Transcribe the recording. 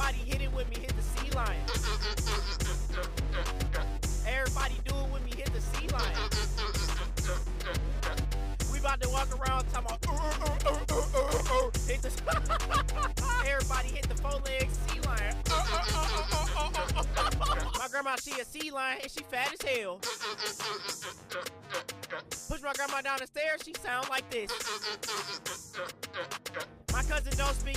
Everybody hit it with me, hit the sea lion. Everybody do it with me, hit the sea lion. We about to walk around talking about hit the everybody hit the 4-leg sea lion. My grandma, she a sea lion and she fat as hell. Push my grandma down the stairs, she sound like this. My cousin don't speak